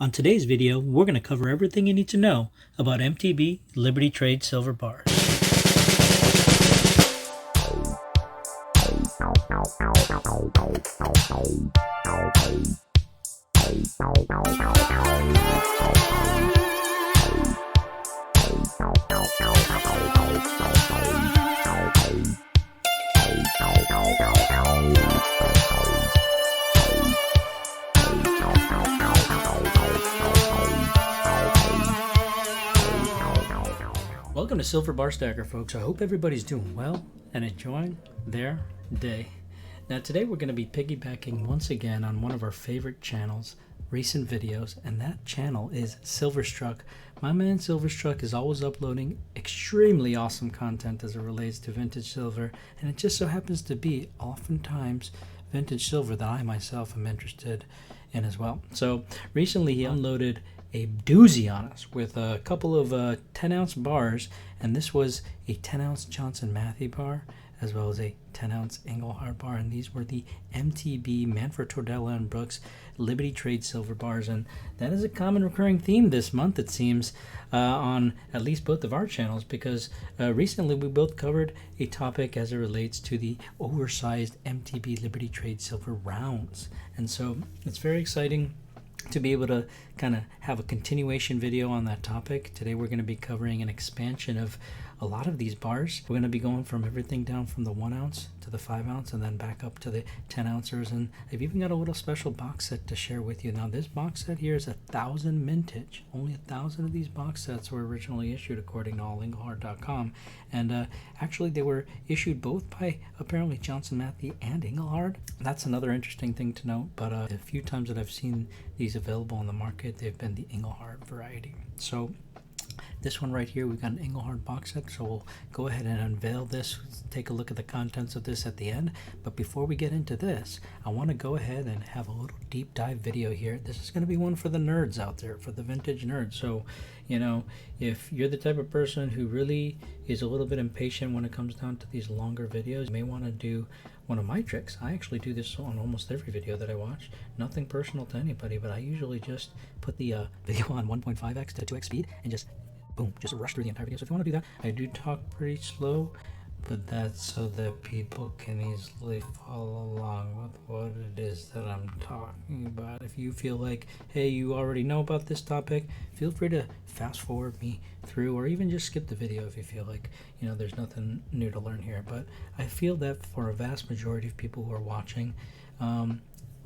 On today's video, we're going to cover everything you need to know about MTB Liberty Trade Silver Bars. Welcome to Silver Bar Stacker, folks. I hope everybody's doing well and enjoying their day. Now today we're going to be piggybacking once again on one of our favorite channels, recent videos, and that channel is Silverstruck. My man Silverstruck is always uploading extremely awesome content as it relates to vintage silver, and it just so happens to be oftentimes vintage silver that I myself am interested in as well. So recently he unloaded a doozy on us with a couple of 10-ounce bars, and this was a 10-ounce Johnson Matthey bar as well as a 10-ounce Engelhard bar, and these were the MTB Manfred Tordella and Brooks Liberty Trade Silver bars, and that is a common recurring theme this month, it seems, on at least both of our channels, because recently we both covered a topic as it relates to the oversized MTB Liberty Trade Silver rounds, and so it's very exciting to be able to kind of have a continuation video on that topic. Today we're going to be covering an expansion of a lot of these bars. We're going to be going from everything down from the 1 ounce to the 5 ounce and then back up to the 10 ouncers, and I've even got a little special box set to share with you. Now this box set here is 1,000 mintage. Only 1,000 of these box sets were originally issued according to allengelhard.com, and actually they were issued both by apparently Johnson Matthey and Engelhard. That's another interesting thing to note, but a few times that I've seen these available on the market, they've been the Engelhard variety. So this one right here, we've got an Engelhard box set, so we'll go ahead and unveil this, take a look at the contents of this at the end. But before we get into this, I want to go ahead and have a little deep dive video here. This is going to be one for the nerds out there, for the vintage nerds. So, you know, if you're the type of person who really is a little bit impatient when it comes down to these longer videos, you may want to do one of my tricks. I actually do this on almost every video that I watch. Nothing personal to anybody, but I usually just put the video on 1.5x to 2x speed and just boom, just rush through the entire video. So if you want to do that, I do talk pretty slow, but that's so that people can easily follow along with what it is that I'm talking about. If you feel like, hey, you already know about this topic, feel free to fast forward me through, or even just skip the video if you feel like, you know, there's nothing new to learn here. But I feel that for a vast majority of people who are watching,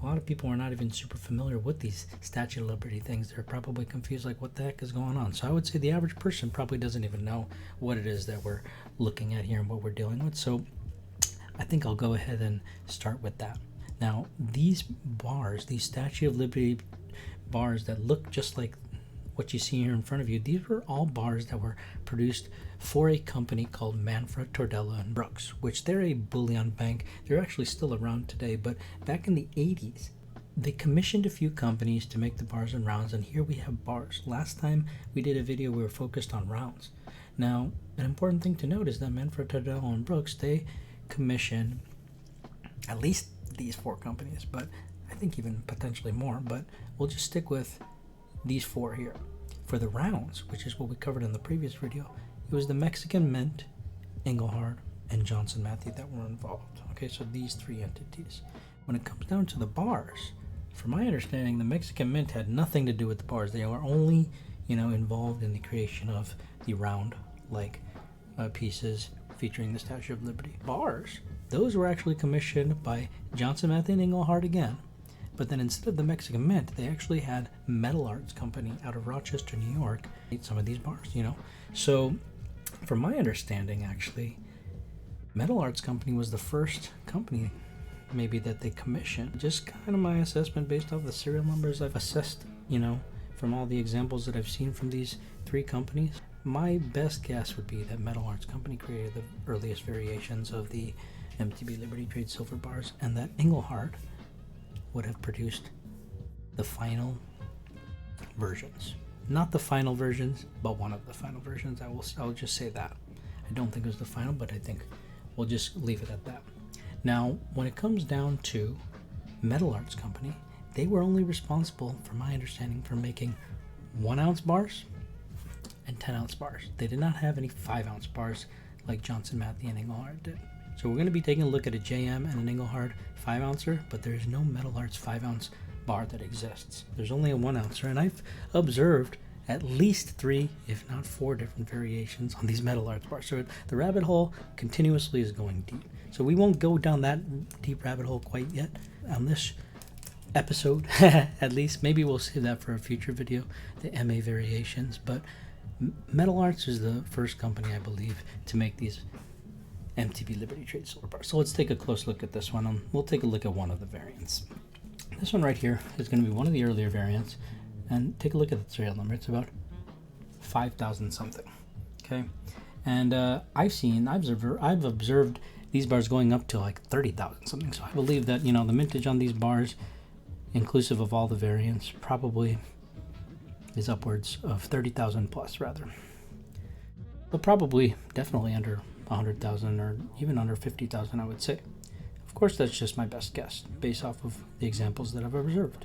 a lot of people are not even super familiar with these Statue of Liberty things. They're probably confused, like, what the heck is going on? So I would say the average person probably doesn't even know what it is that we're looking at here and what we're dealing with. So I think I'll go ahead and start with that. Now, these bars, these Statue of Liberty bars that look just like what you see here in front of you, these were all bars that were produced for a company called Manfred Tordella and Brooks, which they're a bullion bank. They're actually still around today, but back in the 80s, they commissioned a few companies to make the bars and rounds, and here we have bars. Last time we did a video, we were focused on rounds. Now, an important thing to note is that Manfred Tordella and Brooks, they commissioned at least these 4 companies, but I think even potentially more, but we'll just stick with these 4 here. For the rounds, which is what we covered in the previous video, it was the Mexican Mint, Engelhard, and Johnson Matthey that were involved. Okay, so these 3 entities. When it comes down to the bars, from my understanding, the Mexican Mint had nothing to do with the bars. They were only, you know, involved in the creation of the round-like pieces featuring the Statue of Liberty. Bars, those were actually commissioned by Johnson Matthey and Engelhard again. But then instead of the Mexican Mint, they actually had Metal Arts Company out of Rochester, New York, made some of these bars, you know. So, from my understanding, actually, Metal Arts Company was the first company maybe that they commissioned. Just kind of my assessment based off the serial numbers I've assessed, you know, from all the examples that I've seen from these 3 companies. My best guess would be that Metal Arts Company created the earliest variations of the MTB Liberty Trade Silver bars, and that Engelhard would have produced the final versions. Not the final versions, but one of the final versions. I'll just say that. I don't think it was the final, but I think we'll just leave it at that. Now, when it comes down to Metal Arts Company, they were only responsible, from my understanding, for making 1 ounce bars and 10 ounce bars. They did not have any 5 ounce bars like Johnson, Matthey, and Engelhard did. So we're going to be taking a look at a JM and an Engelhard 5 ouncer, but there is no Metal Arts 5 ounce bar that exists. There's only a 1 ouncer, and I've observed at least 3, if not 4 different variations on these Metal Arts bars. So the rabbit hole continuously is going deep. So we won't go down that deep rabbit hole quite yet on this episode, at least. Maybe we'll save that for a future video, the MA variations. But Metal Arts is the first company, I believe, to make these MTB Liberty Trade silver bars. So let's take a close look at this one. We'll take a look at one of the variants. This one right here is going to be one of the earlier variants. And take a look at the serial number. It's about 5,000 something. Okay, and I've observed these bars going up to like 30,000 something. So I believe that, you know, the mintage on these bars, inclusive of all the variants, probably is upwards of 30,000 plus, rather. But probably definitely under 100,000 or even under 50,000, I would say. Of course, that's just my best guess based off of the examples that I've observed.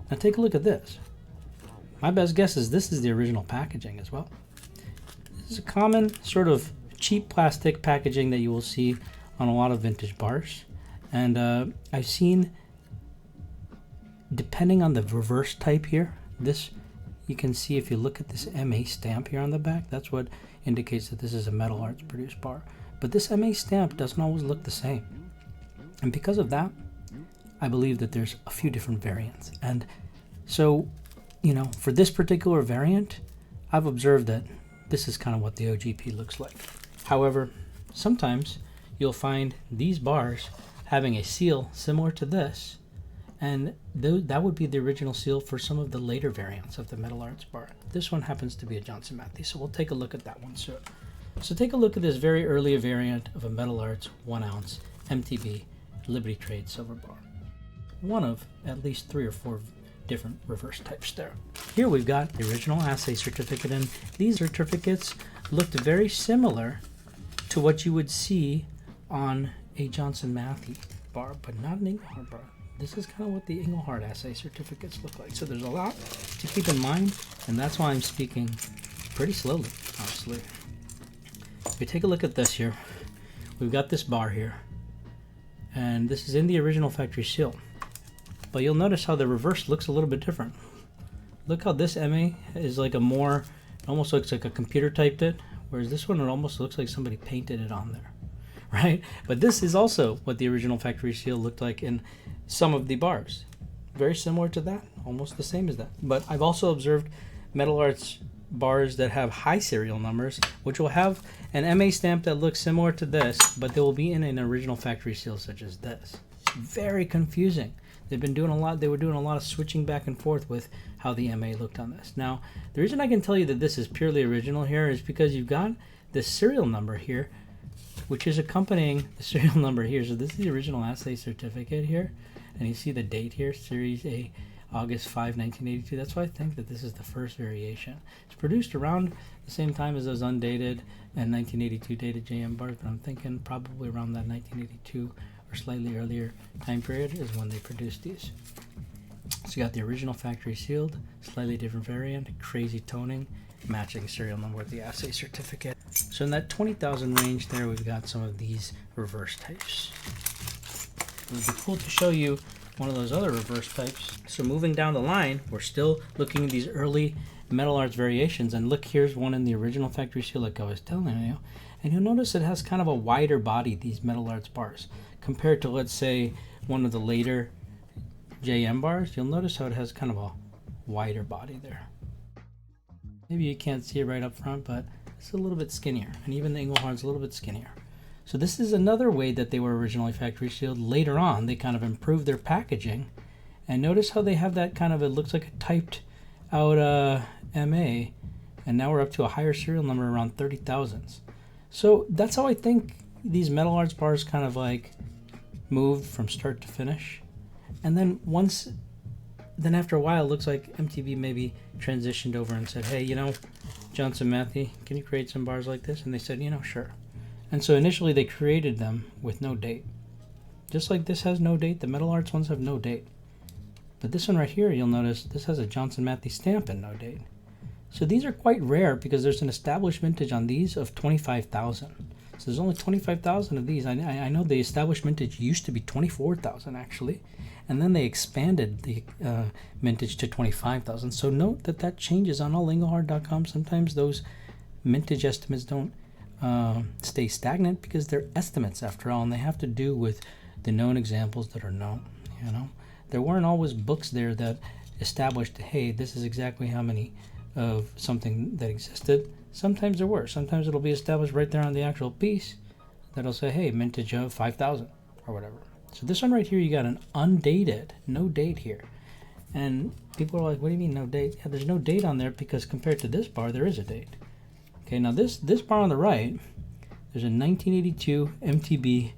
Now take a look at this. My best guess is this is the original packaging as well. This is a common sort of cheap plastic packaging that you will see on a lot of vintage bars. And I've seen, depending on the reverse type here, this, you can see if you look at this MA stamp here on the back, that's what indicates that this is a Metal Arts produced bar. But this MA stamp doesn't always look the same. And because of that, I believe that there's a few different variants. And so, you know, for this particular variant, I've observed that this is kind of what the OGP looks like. However, sometimes you'll find these bars having a seal similar to this, and that would be the original seal for some of the later variants of the Metal Arts bar. This one happens to be a Johnson Matthey, so we'll take a look at that one soon. So take a look at this very early variant of a Metal Arts 1 ounce MTB Liberty Trade silver bar. One of at least 3 or 4 different reverse types there. Here we've got the original assay certificate, and these certificates looked very similar to what you would see on a Johnson Matthey bar, but not an Engelhard bar. This is kind of what the Engelhard assay certificates look like. So there's a lot to keep in mind, and that's why I'm speaking pretty slowly, honestly. If we take a look at this here, we've got this bar here, and this is in the original factory seal. But you'll notice how the reverse looks a little bit different. Look how this MA is like a more, it almost looks like a computer typed it, whereas this one, it almost looks like somebody painted it on there, right? But this is also what the original factory seal looked like in some of the bars. Very similar to that, almost the same as that. But I've also observed Metal Arts bars that have high serial numbers, which will have an MA stamp that looks similar to this, but they will be in an original factory seal such as this. Very confusing. They were doing a lot of switching back and forth with how the MA looked on this. Now, the reason I can tell you that this is purely original here is because you've got this serial number here, which is accompanying the serial number here. So this is the original assay certificate here, and you see the date here, Series A, August 5, 1982. That's why I think that this is the first variation. It's produced around the same time as those undated and 1982 dated JM bars, but I'm thinking probably around that 1982 or slightly earlier time period is when they produced these. So you got the original factory sealed, slightly different variant, crazy toning, matching serial number with the assay certificate. So in that 20,000 range there, we've got some of these reverse types. It would be cool to show you one of those other reverse types. So moving down the line, we're still looking at these early Metal Arts variations, and look, here's one in the original factory seal like I was telling you, and you'll notice it has kind of a wider body, these Metal Arts bars, compared to, let's say, one of the later JM bars. You'll notice how it has kind of a wider body there. Maybe you can't see it right up front, but it's a little bit skinnier, and even the Engelhard's a little bit skinnier. So this is another way that they were originally factory sealed. Later on, they kind of improved their packaging, and notice how they have that kind of, it looks like a typed out MA, and now we're up to a higher serial number around 30,000s. So that's how I think these Metal Arts bars kind of like moved from start to finish. And then after a while, it looks like MTB maybe transitioned over and said, hey, you know, Johnson Matthey, can you create some bars like this? And they said, you know, sure. And so initially they created them with no date. Just like this has no date, the Metal Arts ones have no date. But this one right here, you'll notice this has a Johnson Matthey stamp and no date. So these are quite rare because there's an established vintage on these of 25,000. So there's only 25,000 of these. I know the established vintage used to be 24,000 actually, and then they expanded the mintage to 25,000. So note that that changes on all Engelhard.com. Sometimes those mintage estimates don't stay stagnant because they're estimates after all, and they have to do with the known examples that are known. You know, there weren't always books there that established, hey, this is exactly how many of something that existed. Sometimes there were. Sometimes it'll be established right there on the actual piece that'll say, hey, mintage of 5,000 or whatever. So this one right here, you got an undated, no date here. And people are like, what do you mean no date? Yeah, there's no date on there because compared to this bar, there is a date. Okay, now this bar on the right, there's a 1982 MTB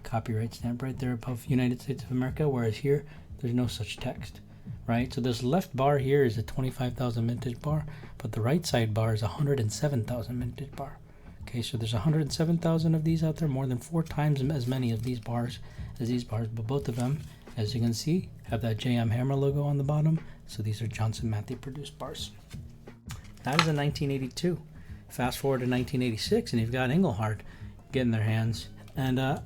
copyright stamp right there above United States of America, whereas here, there's no such text. Right, so this left bar here is a 25,000 mintage bar, but the right side bar is a 107,000 mintage bar. Okay, so there's 107,000 of these out there, more than 4 times as many of these bars as these bars, but both of them, as you can see, have that JM Hammer logo on the bottom, so these are Johnson Matthey produced bars. That is a 1982. Fast forward to 1986, and you've got Engelhard getting their hands and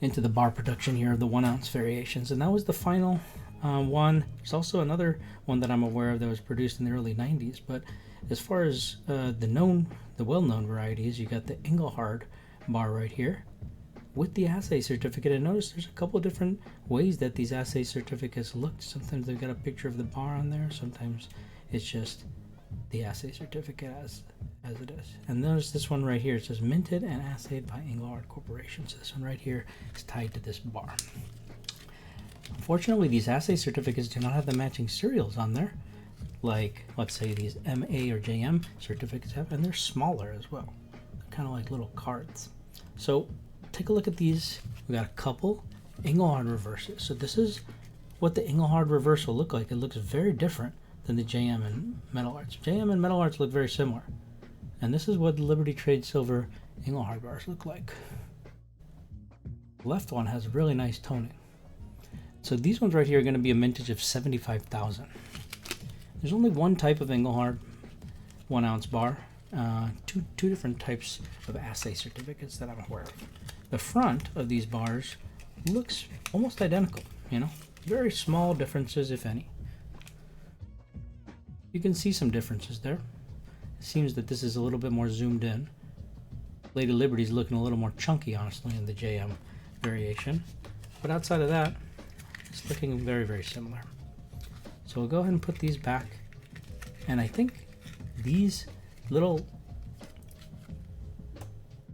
into the bar production here of the 1 ounce variations, and that was the final one. There's also another one that I'm aware of that was produced in the early 90s, but as far as the well-known varieties, you got the Engelhard bar right here with the assay certificate, and notice there's a couple of different ways that these assay certificates looked. Sometimes they've got a picture of the bar on there, sometimes it's just the assay certificate as it is. And notice this one right here, it says minted and assayed by Engelhard Corporation. So this one right here is tied to this bar. Unfortunately, these assay certificates do not have the matching serials on there, like, let's say, these MA or JM certificates have, and they're smaller as well. They're kind of like little cards. So take a look at these. We got a couple Engelhard reverses. So this is what the Engelhard reverse will look like. It looks very different than the JM and Metal Arts. JM and Metal Arts look very similar. And this is what the Liberty Trade Silver Engelhard bars look like. The left one has really nice toning. So these ones right here are going to be a mintage of 75,000. There's only one type of Engelhard 1 ounce bar. Two different types of assay certificates that I'm aware of. The front of these bars looks almost identical, you know, very small differences, if any. You can see some differences there. It seems that this is a little bit more zoomed in. Lady Liberty's looking a little more chunky, honestly, in the JM variation. But outside of that, it's looking very, very similar. So we'll go ahead and put these back. And I think these little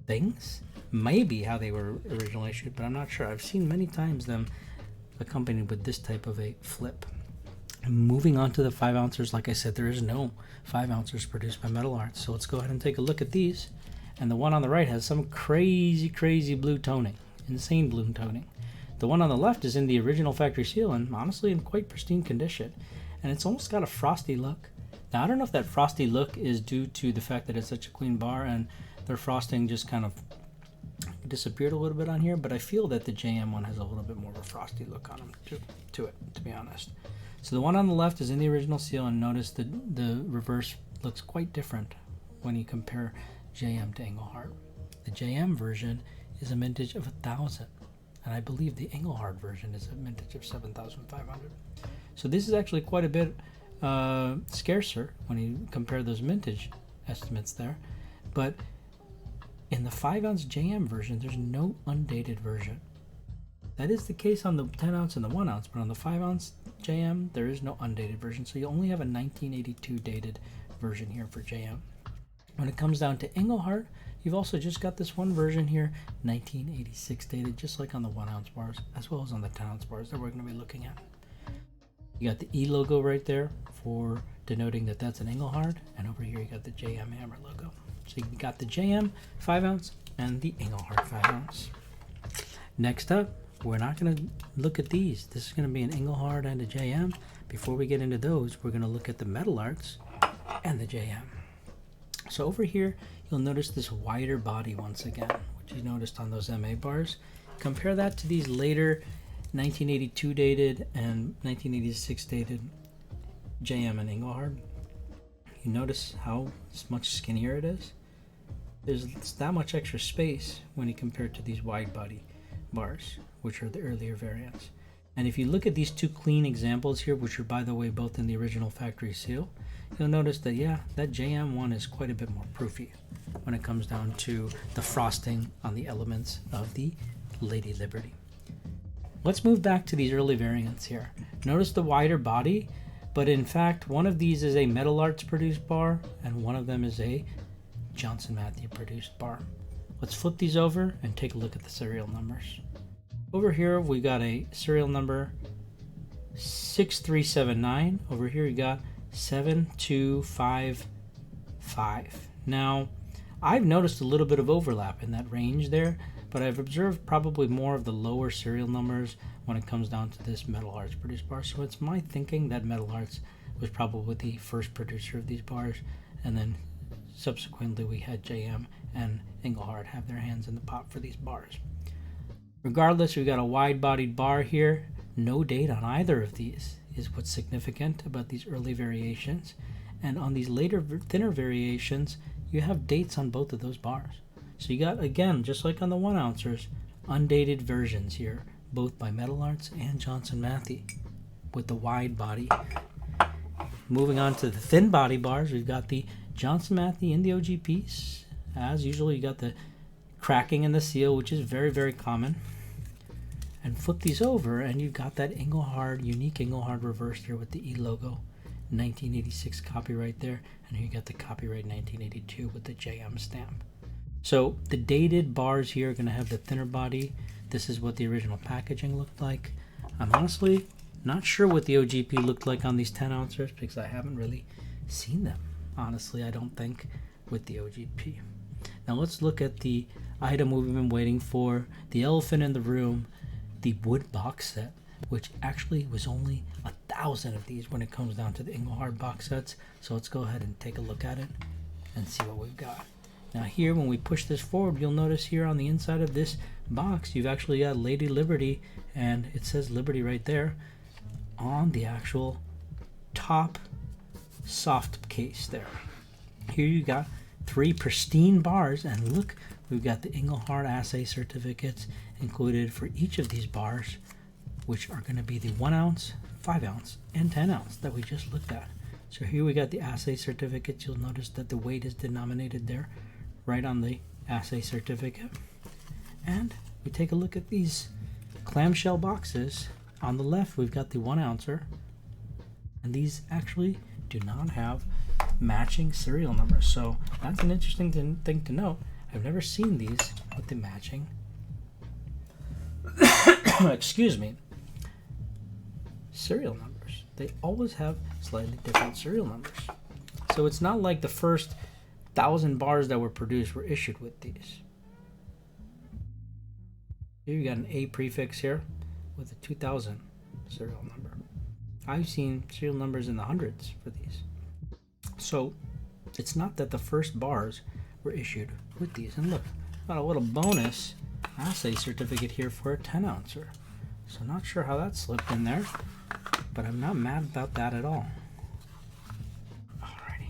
things may be how they were originally issued, but I'm not sure. I've seen many times them accompanied with this type of a flip. And moving on to the 5 ounces, like I said, there is no 5 ounces produced by Metal Arts. So let's go ahead and take a look at these. And the one on the right has some crazy, crazy blue toning, insane blue toning. The one on the left is in the original factory seal and honestly in quite pristine condition. And it's almost got a frosty look. Now, I don't know if that frosty look is due to the fact that it's such a clean bar and their frosting just kind of disappeared a little bit on here, but I feel that the JM one has a little bit more of a frosty look on them to it, to be honest. So the one on the left is in the original seal, and notice the reverse looks quite different when you compare JM to Engelhard. The JM version is a mintage of 1,000. And I believe the Engelhard version is a mintage of 7,500. So this is actually quite a bit scarcer when you compare those mintage estimates there. But in the 5 ounce JM version, there's no undated version. That is the case on the 10 ounce and the 1 ounce, but on the 5 ounce JM, there is no undated version. So you only have a 1982 dated version here for JM. When it comes down to Engelhard, you've also just got this one version here, 1986 dated, just like on the 1 ounce bars, as well as on the 10 ounce bars that we're going to be looking at. You got the E logo right there for denoting that that's an Engelhard, and over here you got the JM Hammer logo. So you got the JM 5 ounce and the Engelhard 5 ounce. Next up, we're not going to look at these. This is going to be an Engelhard and a JM. Before we get into those, we're going to look at the Metal Arts and the JM. So over here, you'll notice this wider body once again, which you noticed on those MA bars. Compare that to these later 1982 dated and 1986 dated JM and Engelhard. You notice how much skinnier it is? There's that much extra space when you compare it to these wide body bars, which are the earlier variants. And if you look at these two clean examples here, which are, by the way, both in the original factory seal, you'll notice that, yeah, that JM one is quite a bit more proofy when it comes down to the frosting on the elements of the Lady Liberty. Let's move back to these early variants here. Notice the wider body, but in fact, one of these is a Metal Arts produced bar, and one of them is a Johnson Matthey produced bar. Let's flip these over and take a look at the serial numbers. Over here, we got a serial number 6379. Over here, we got 7255. Now, I've noticed a little bit of overlap in that range there, but I've observed probably more of the lower serial numbers when it comes down to this Metal Arts produced bar. So it's my thinking that Metal Arts was probably the first producer of these bars, and then subsequently we had JM and Engelhard have their hands in the pot for these bars. Regardless, we've got a wide-bodied bar here. No date on either of these is what's significant about these early variations. And on these later, thinner variations, you have dates on both of those bars. So you got, again, just like on the 1 ouncers, undated versions here, both by Metal Arts and Johnson Matthey, with the wide body. Moving on to the thin body bars, we've got the Johnson Matthey in the OGPs. As usual, you got the cracking in the seal, which is very, very common. And flip these over, and you've got that Engelhard, unique Engelhard reverse here with the E logo, 1986 copyright there, and here you got the copyright 1982 with the JM stamp. So the dated bars here are going to have the thinner body. This is what the original packaging looked like. I'm honestly not sure what the OGP looked like on these 10 ouncers because I haven't really seen them. Honestly, I don't think with the OGP. Now let's look at the item we've been waiting for, the elephant in the room, the wood box set, which actually was only 1,000 of these when it comes down to the Engelhard box sets. So let's go ahead and take a look at it and see what we've got. Now here, when we push this forward, you'll notice here on the inside of this box, you've actually got Lady Liberty, and it says Liberty right there on the actual top soft case there. Here you got 3 pristine bars, and look, we've got the Engelhard assay certificates included for each of these bars, which are going to be the 1 ounce, 5 ounce, and 10 ounce that we just looked at. So here we got the assay certificates. You'll notice that the weight is denominated there right on the assay certificate. And we take a look at these clamshell boxes. On the left, we've got the 1 ouncer, and these actually do not have matching serial numbers. So that's an interesting thing to note. I've never seen these with the matching excuse me, serial numbers. They always have slightly different serial numbers. So it's not like the first 1,000 bars that were produced were issued with these. Here you got an A prefix here with a 2000 serial number. I've seen serial numbers in the hundreds for these. So it's not that the first bars were issued with these. And look, got a little bonus assay certificate here for a 10 ouncer. So not sure how that slipped in there, but I'm not mad about that at all. Alrighty.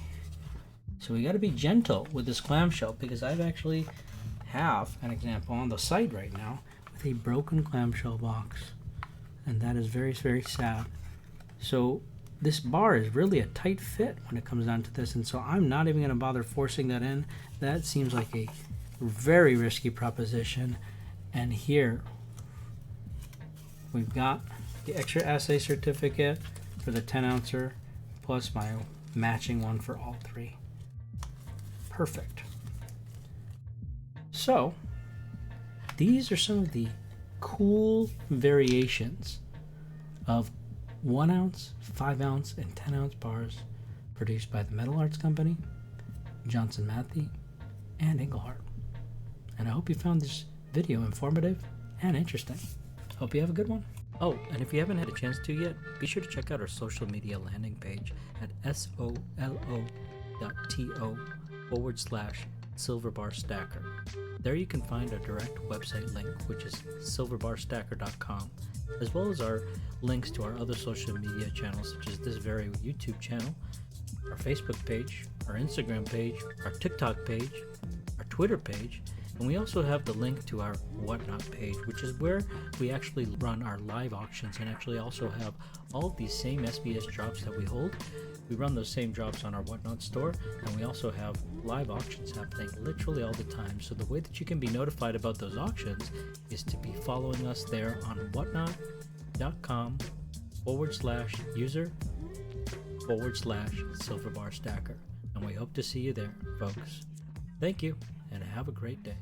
So we got to be gentle with this clamshell because I've actually have an example on the site right now with a broken clamshell box. And that is very, very sad. So this bar is really a tight fit when it comes down to this, and so I'm not even going to bother forcing that in. That seems like a very risky proposition. And here we've got the extra assay certificate for the 10 ouncer plus my matching one for all 3. Perfect. So these are some of the cool variations of 1 ounce, 5 ounce, and 10 ounce bars produced by the Metal Arts Company, Johnson Matthey, and Engelhard. And I hope you found this video informative and interesting. Hope you have a good one. Oh, and if you haven't had a chance to yet, be sure to check out our social media landing page at solo.to/ Silver Bar Stacker. There you can find our direct website link, which is silverbarstacker.com, as well as our links to our other social media channels, such as this very YouTube channel, our Facebook page, our Instagram page, our TikTok page, our Twitter page, and we also have the link to our Whatnot page, which is where we actually run our live auctions and actually also have all of these same SBS drops that we hold. We run those same drops on our Whatnot store, and we also have live auctions happening literally all the time. So the way that you can be notified about those auctions is to be following us there on whatnot.com/user/silverbarstacker. And we hope to see you there, folks. Thank you, and have a great day.